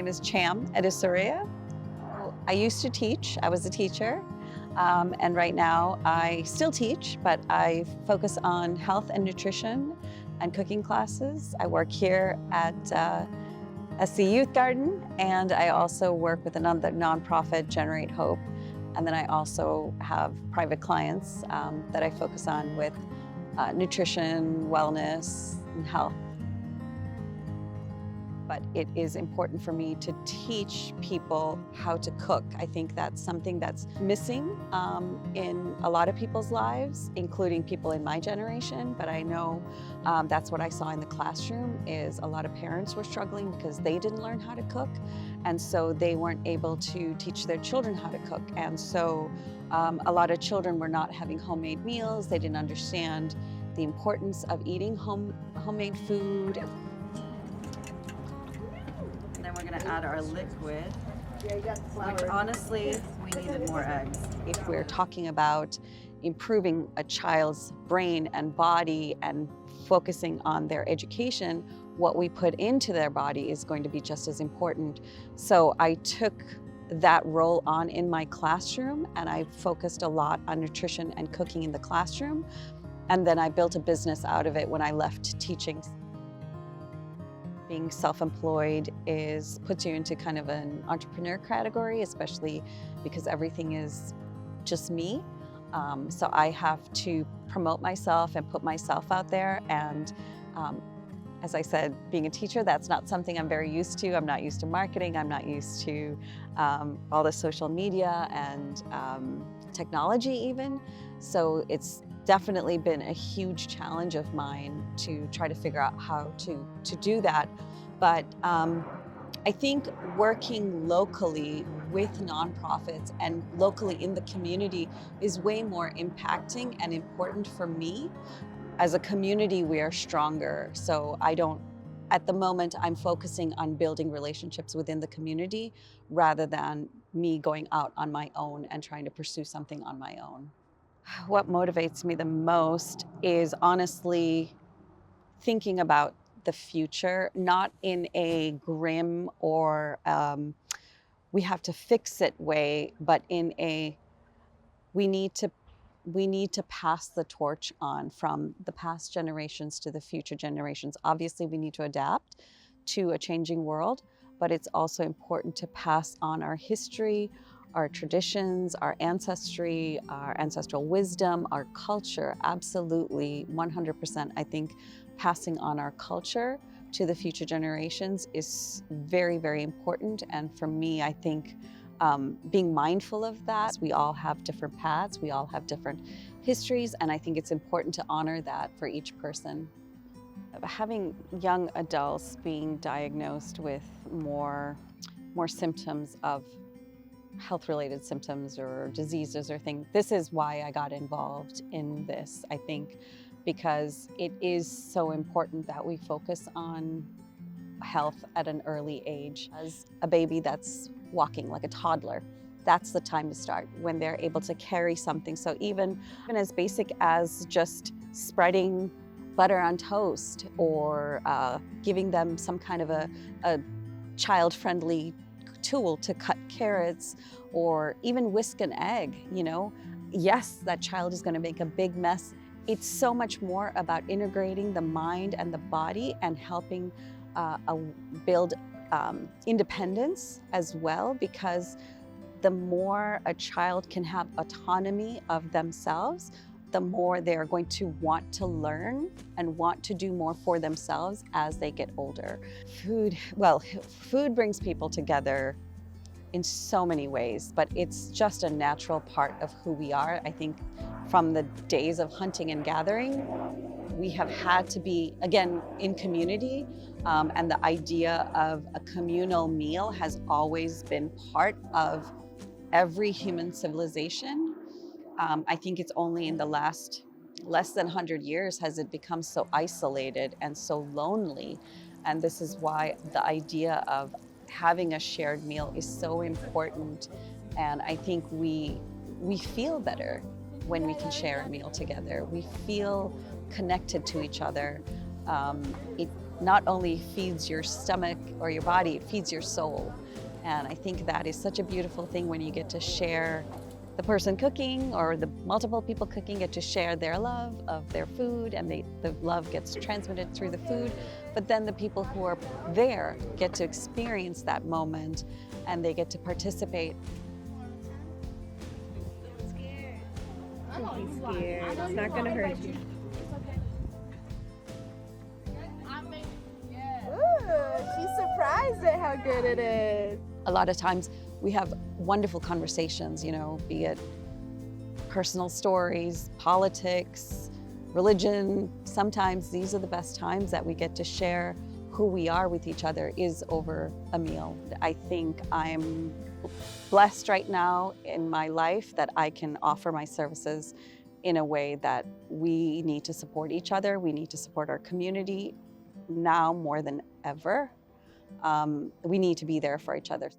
name is Cham Edussuriya. I used to teach. I was a teacher. And right now I still teach, but I focus on health and nutrition and cooking classes. I work here at SC Youth Garden, and I also work with another nonprofit, Generate Hope. And then I also have private clients that I focus on with nutrition, wellness, and health. But it is important for me to teach people how to cook. I think that's something that's missing in a lot of people's lives, including people in my generation. But I know that's what I saw in the classroom is a lot of parents were struggling because they didn't learn how to cook. And so they weren't able to teach their children how to cook. And so a lot of children were not having homemade meals. They didn't understand the importance of eating homemade food. Then we're gonna add our liquid, which honestly, we needed more eggs. If we're talking about improving a child's brain and body and focusing on their education, what we put into their body is going to be just as important. So I took that role on in my classroom, and I focused a lot on nutrition and cooking in the classroom. And then I built a business out of it when I left teaching. Being self-employed puts you into kind of an entrepreneur category, especially because everything is just me. So I have to promote myself and put myself out there. And as I said, being a teacher, that's not something I'm very used to. I'm not used to marketing. I'm not used to all the social media and technology even. So it's definitely been a huge challenge of mine to try to figure out how to do that. But I think working locally with nonprofits and locally in the community is way more impacting and important for me. As a community, we are stronger. So at the moment, I'm focusing on building relationships within the community rather than me going out on my own and trying to pursue something on my own. What motivates me the most is honestly thinking about the future, not in a grim or we have to fix it way, but in a we need to pass the torch on from the past generations to the future generations. Obviously, we need to adapt to a changing world, but it's also important to pass on our history, our traditions, our ancestry, our ancestral wisdom, our culture. Absolutely, 100%. I think passing on our culture to the future generations is very, very important. And for me, I think being mindful of that. We all have different paths, we all have different histories, and I think it's important to honor that for each person. Having young adults being diagnosed with more symptoms of health-related symptoms or diseases or things. This is why I got involved in this, I think, because it is so important that we focus on health at an early age. As a baby that's walking, like a toddler, that's the time to start, when they're able to carry something. So even as basic as just spreading butter on toast or giving them some kind of a child-friendly tool to cut carrots or even whisk an egg, yes, that child is going to make a big mess. It's so much more about integrating the mind and the body and helping build independence as well, because the more a child can have autonomy of themselves, the more they're going to want to learn and want to do more for themselves as they get older. Food brings people together in so many ways, but it's just a natural part of who we are. I think from the days of hunting and gathering, we have had to be, again, in community, and the idea of a communal meal has always been part of every human civilization. I think it's only in the last less than 100 years has it become so isolated and so lonely. And this is why the idea of having a shared meal is so important. And I think we feel better when we can share a meal together. We feel connected to each other. not only feeds your stomach or your body, it feeds your soul. And I think that is such a beautiful thing when you get to share, the person cooking or the multiple people cooking get to share their love of their food, and the love gets transmitted through the food. But then the people who are there get to experience that moment, and they get to participate. Don't be scared. It's not going to hurt you. Ooh, she's surprised at how good it is. A lot of times we have wonderful conversations, be it personal stories, politics, religion. Sometimes these are the best times that we get to share who we are with each other is over a meal. I think I'm blessed right now in my life that I can offer my services in a way that we need to support each other. We need to support our community now more than ever. We need to be there for each other.